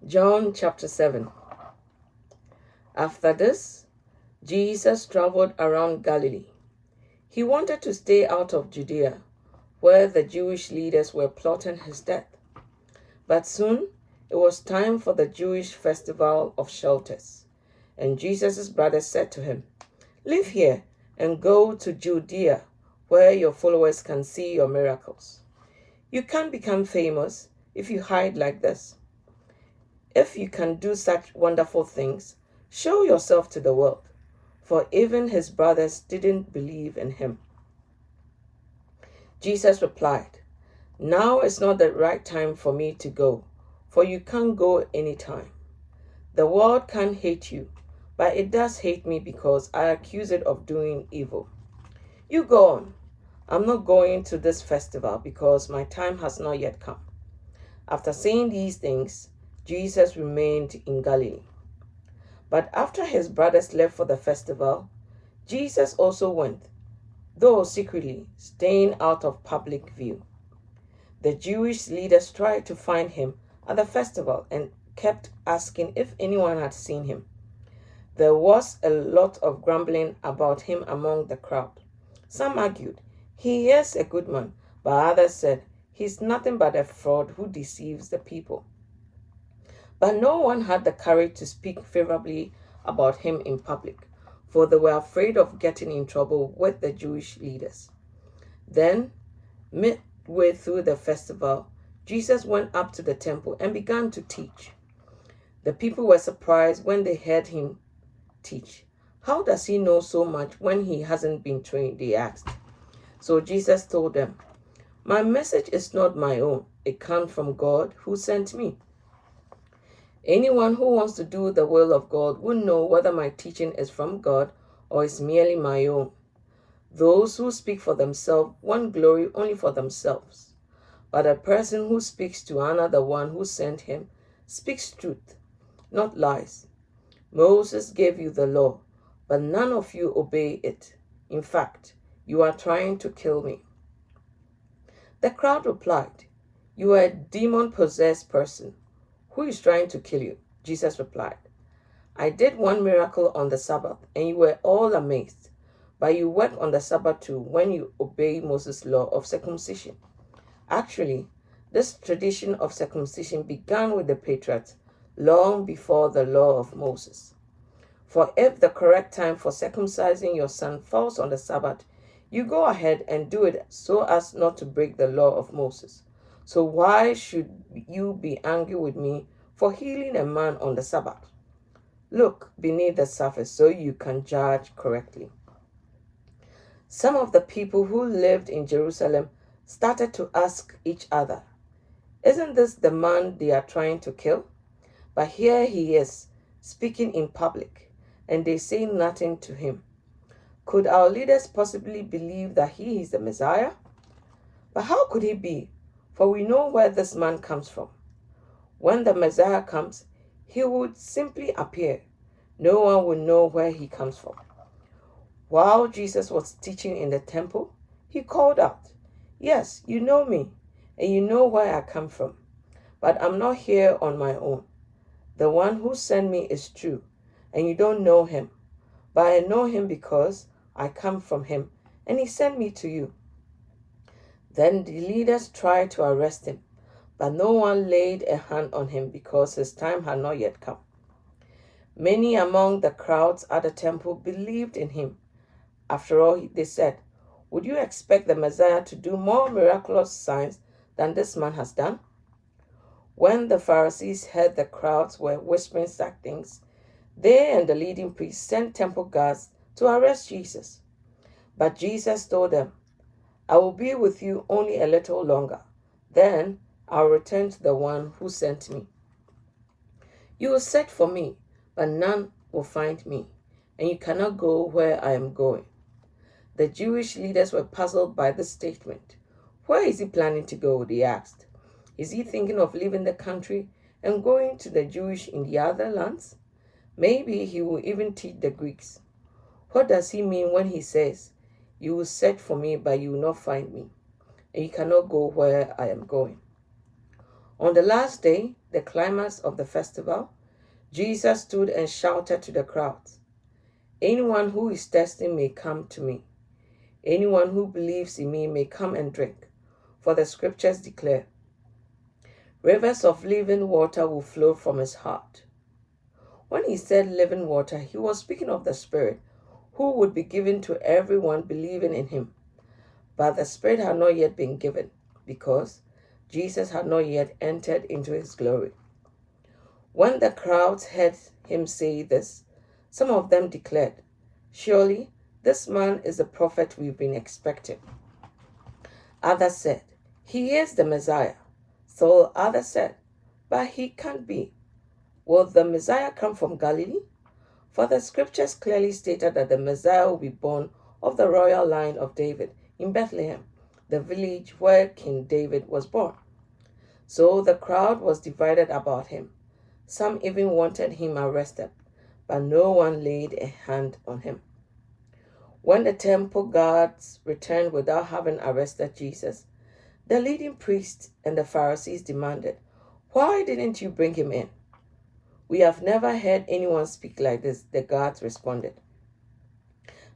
John chapter 7. After this, Jesus traveled around Galilee. He wanted to stay out of Judea, where the Jewish leaders were plotting his death. But soon it was time for the Jewish festival of shelters, and Jesus' brothers said to him, "Leave here and go to Judea, where your followers can see your miracles. You can't become famous if you hide like this. If you can do such wonderful things, show yourself to the world." For even his brothers didn't believe in him. Jesus replied, "Now is not the right time for me to go, for you can't go anytime. The world can't hate you, but it does hate me because I accuse it of doing evil. You go on. I'm not going to this festival because my time has not yet come." After saying these things, Jesus remained in Galilee. But after his brothers left for the festival, Jesus also went, though secretly, staying out of public view. The Jewish leaders tried to find him at the festival and kept asking if anyone had seen him. There was a lot of grumbling about him among the crowd. Some argued, "He is a good man," but others said, "He's nothing but a fraud who deceives the people." But no one had the courage to speak favorably about him in public, for they were afraid of getting in trouble with the Jewish leaders. Then, midway through the festival, Jesus went up to the temple and began to teach. The people were surprised when they heard him teach. "How does he know so much when he hasn't been trained?" they asked. So Jesus told them, "My message is not my own. It comes from God who sent me. Anyone who wants to do the will of God will know whether my teaching is from God or is merely my own. Those who speak for themselves want glory only for themselves. But a person who speaks to honor the one who sent him speaks truth, not lies. Moses gave you the law, but none of you obey it. In fact, you are trying to kill me." The crowd replied, "You are a demon-possessed person. Who is trying to kill you?" Jesus replied, "I did one miracle on the Sabbath, and you were all amazed. But you work on the Sabbath too when you obey Moses' law of circumcision. Actually, this tradition of circumcision began with the patriarchs long before the law of Moses. For if the correct time for circumcising your son falls on the Sabbath, you go ahead and do it so as not to break the law of Moses. So why should you be angry with me for healing a man on the Sabbath? Look beneath the surface so you can judge correctly." Some of the people who lived in Jerusalem started to ask each other, "Isn't this the man they are trying to kill? But here he is, speaking in public, and they say nothing to him. Could our leaders possibly believe that he is the Messiah? But how could he be? For we know where this man comes from. When the Messiah comes, he would simply appear. No one would know where he comes from." While Jesus was teaching in the temple, he called out, "Yes, you know me, and you know where I come from. But I'm not here on my own. The one who sent me is true, and you don't know him. But I know him because I come from him, and he sent me to you." Then the leaders tried to arrest him, but no one laid a hand on him because his time had not yet come. Many among the crowds at the temple believed in him. After all, they said, "Would you expect the Messiah to do more miraculous signs than this man has done?" When the Pharisees heard the crowds were whispering such things, they and the leading priests sent temple guards to arrest Jesus. But Jesus told them, "I will be with you only a little longer. Then I'll return to the one who sent me. You will search for me, but none will find me, and you cannot go where I am going." The Jewish leaders were puzzled by this statement. "Where is he planning to go?" they asked. "Is he thinking of leaving the country and going to the Jewish in the other lands? Maybe he will even teach the Greeks. What does he mean when he says, 'You will search for me, but you will not find me, and you cannot go where I am going'?" On the last day, the climax of the festival, Jesus stood and shouted to the crowds, "Anyone who is thirsty may come to me. Anyone who believes in me may come and drink. For the scriptures declare, rivers of living water will flow from his heart." When he said living water, he was speaking of the Spirit, who would be given to everyone believing in him. But the Spirit had not yet been given, because Jesus had not yet entered into his glory. When the crowds heard him say this, some of them declared, "Surely this man is the prophet we've been expecting." Others said, "He is the Messiah." So others said, "But he can't be. Will the Messiah come from Galilee? For the scriptures clearly stated that the Messiah will be born of the royal line of David in Bethlehem, the village where King David was born." So the crowd was divided about him. Some even wanted him arrested, but no one laid a hand on him. When the temple guards returned without having arrested Jesus, the leading priests and the Pharisees demanded, "Why didn't you bring him in?" "We have never heard anyone speak like this," the guards responded.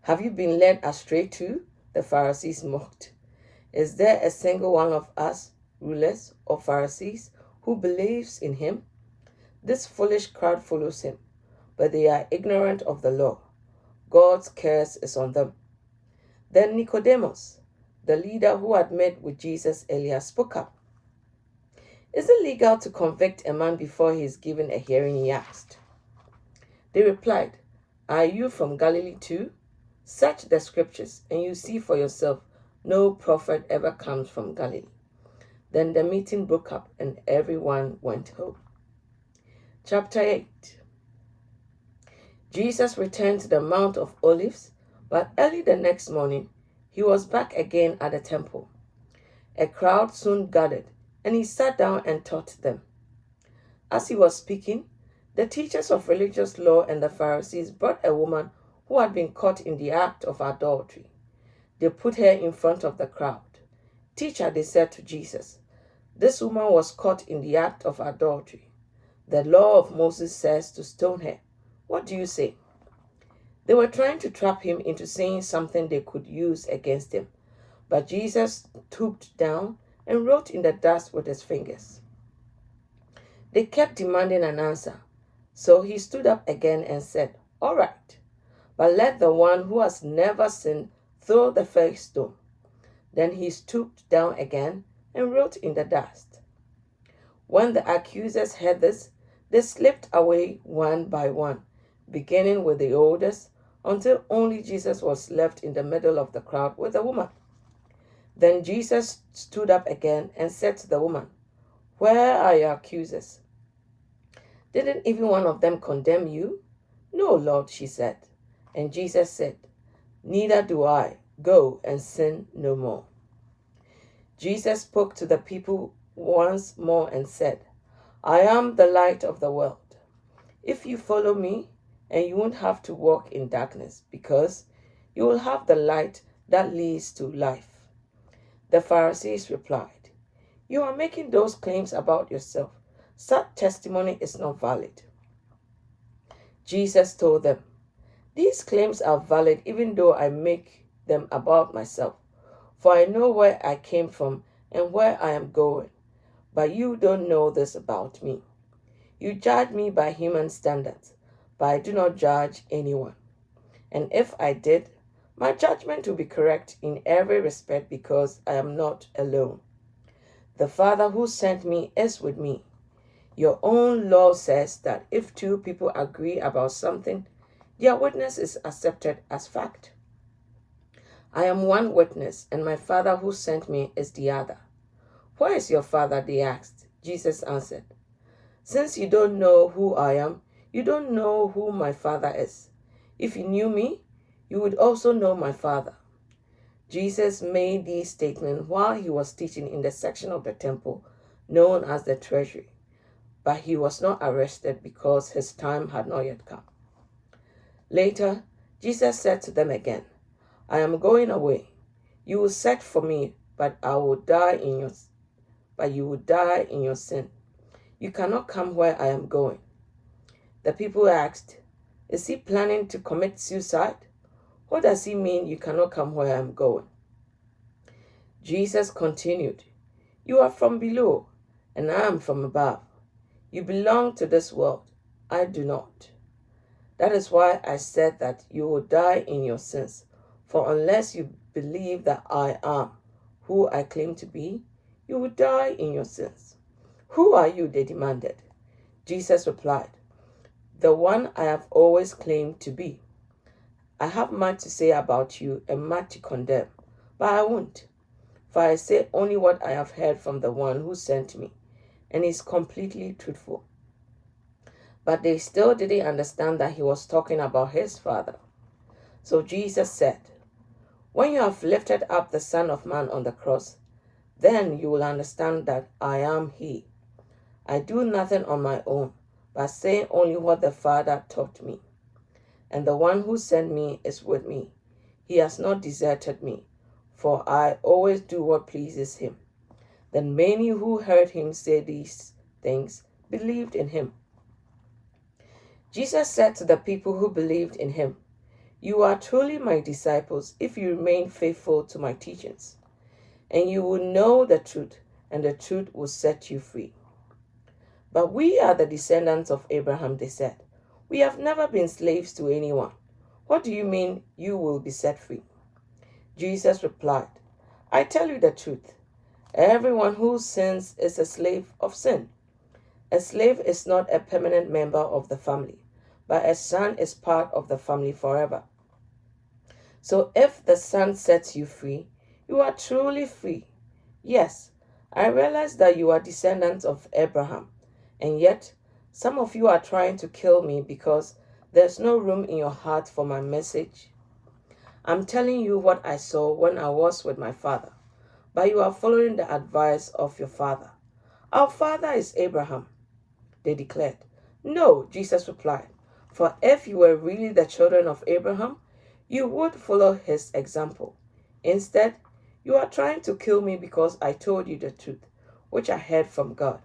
"Have you been led astray too?" the Pharisees mocked. "Is there a single one of us, rulers or Pharisees, who believes in him? This foolish crowd follows him, but they are ignorant of the law. God's curse is on them." Then Nicodemus, the leader who had met with Jesus earlier, spoke up. "Is it legal to convict a man before he is given a hearing?" he asked. They replied, "Are you from Galilee too? Search the scriptures, and you see for yourself, no prophet ever comes from Galilee." Then the meeting broke up, and everyone went home. Chapter 8. Jesus returned to the Mount of Olives, but early the next morning, he was back again at the temple. A crowd soon gathered, and he sat down and taught them. As he was speaking, the teachers of religious law and the Pharisees brought a woman who had been caught in the act of adultery. They put her in front of the crowd. "Teacher," they said to Jesus, "this woman was caught in the act of adultery. The law of Moses says to stone her. What do you say?" They were trying to trap him into saying something they could use against him, but Jesus stooped down and wrote in the dust with his fingers. They kept demanding an answer, so he stood up again and said, "All right, but let the one who has never sinned throw the first stone." Then he stooped down again and wrote in the dust. When the accusers heard this, they slipped away one by one, beginning with the oldest, until only Jesus was left in the middle of the crowd with the woman. Then Jesus stood up again and said to the woman, "Where are your accusers? Didn't even one of them condemn you?" "No, Lord," she said. And Jesus said, "Neither do I. Go and sin no more." Jesus spoke to the people once more and said, "I am the light of the world. If you follow me, and you won't have to walk in darkness, because you will have the light that leads to life." The Pharisees replied, "You are making those claims about yourself. Such testimony is not valid." Jesus told them, "These claims are valid even though I make them about myself, for I know where I came from and where I am going. But you don't know this about me. You judge me by human standards, but I do not judge anyone. And if I did, my judgment will be correct in every respect because I am not alone. The Father who sent me is with me. Your own law says that if two people agree about something, their witness is accepted as fact. I am one witness, and my Father who sent me is the other." "Where is your Father?" they asked. Jesus answered, "Since you don't know who I am, you don't know who my Father is. If you knew me, you would also know my Father." Jesus made these statements while he was teaching in the section of the temple known as the treasury, but he was not arrested because his time had not yet come. Later, Jesus said to them again, "I am going away. You will search for me, but you will die in your sin. You cannot come where I am going." The people asked, "Is he planning to commit suicide? What does he mean, you cannot come where I am going?" Jesus continued, "You are from below, and I am from above. You belong to this world. I do not. That is why I said that you will die in your sins. For unless you believe that I am who I claim to be, you will die in your sins." "Who are you?" they demanded. Jesus replied, "The one I have always claimed to be. I have much to say about you and much to condemn, but I won't. For I say only what I have heard from the one who sent me, and is completely truthful." But they still didn't understand that he was talking about his Father. So Jesus said, "When you have lifted up the Son of Man on the cross, then you will understand that I am he. I do nothing on my own, but say only what the Father taught me. And the one who sent me is with me. He has not deserted me, for I always do what pleases him." Then many who heard him say these things believed in him. Jesus said to the people who believed in him, "You are truly my disciples if you remain faithful to my teachings, and you will know the truth, and the truth will set you free." "But we are the descendants of Abraham," they said. "We have never been slaves to anyone. What do you mean you will be set free?" Jesus replied, "I tell you the truth. Everyone who sins is a slave of sin. A slave is not a permanent member of the family, but a son is part of the family forever. So if the Son sets you free, you are truly free. Yes, I realize that you are descendants of Abraham, and yet some of you are trying to kill me because there's no room in your heart for my message. I'm telling you what I saw when I was with my father, but you are following the advice of your father. Our father is Abraham," they declared. "No," Jesus replied, "for if you were really the children of Abraham, you would follow his example. Instead, you are trying to kill me because I told you the truth, which I heard from God.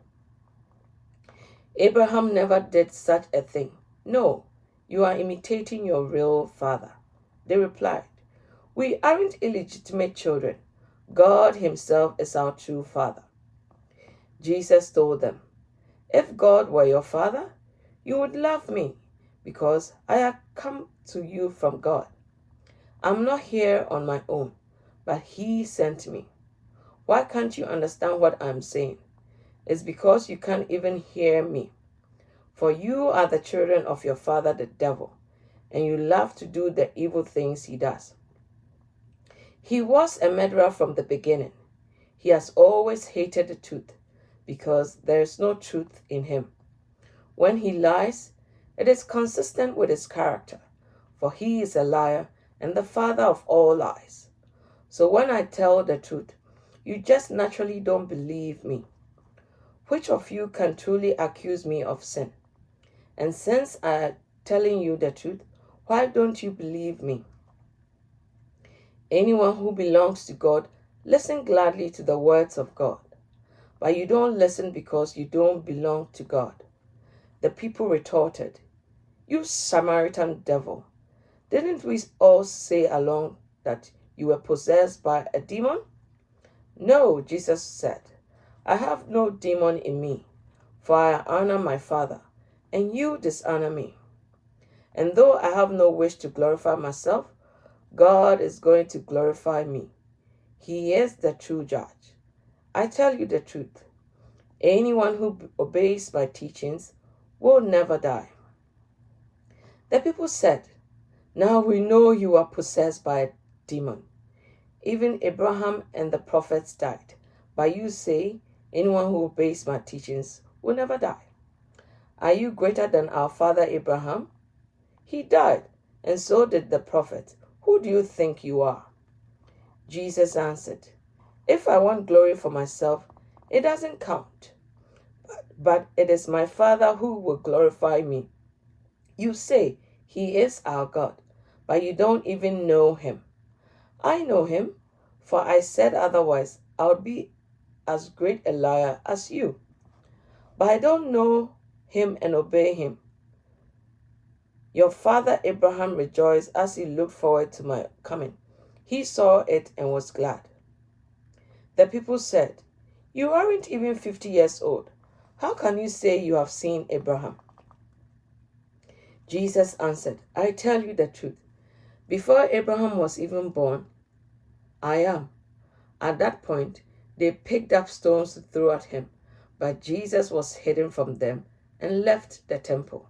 Abraham never did such a thing. No, you are imitating your real father." They replied, "We aren't illegitimate children. God himself is our true father." Jesus told them, "If God were your father, you would love me, because I have come to you from God. I'm not here on my own, but he sent me. Why can't you understand what I'm saying? It's because you can't even hear me. For you are the children of your father, the devil, and you love to do the evil things he does. He was a murderer from the beginning. He has always hated the truth, because there is no truth in him. When he lies, it is consistent with his character, for he is a liar and the father of all lies. So when I tell the truth, you just naturally don't believe me. Which of you can truly accuse me of sin? And since I am telling you the truth, why don't you believe me? Anyone who belongs to God listens gladly to the words of God. But you don't listen because you don't belong to God." The people retorted, "You Samaritan devil, didn't we all say along that you were possessed by a demon?" "No," Jesus said, "I have no demon in me, for I honor my Father, and you dishonor me. And though I have no wish to glorify myself, God is going to glorify me. He is the true judge. I tell you the truth. Anyone who obeys my teachings will never die." The people said, "Now we know you are possessed by a demon. Even Abraham and the prophets died, but you say anyone who obeys my teachings will never die. Are you greater than our father Abraham? He died, and so did the prophets. Who do you think you are?" Jesus answered, "If I want glory for myself, it doesn't count. But it is my Father who will glorify me. You say he is our God, but you don't even know him. I know him, for I said otherwise I would be as great a liar as you. but I don't know him and obey him. Your father Abraham rejoiced as he looked forward to my coming. He saw it and was glad." The people said, "You aren't even 50 years old. How can you say you have seen Abraham?" Jesus answered, "I tell you the truth. Before Abraham was even born, I am." At that point, they picked up stones to throw at him, but Jesus was hidden from them and left the temple.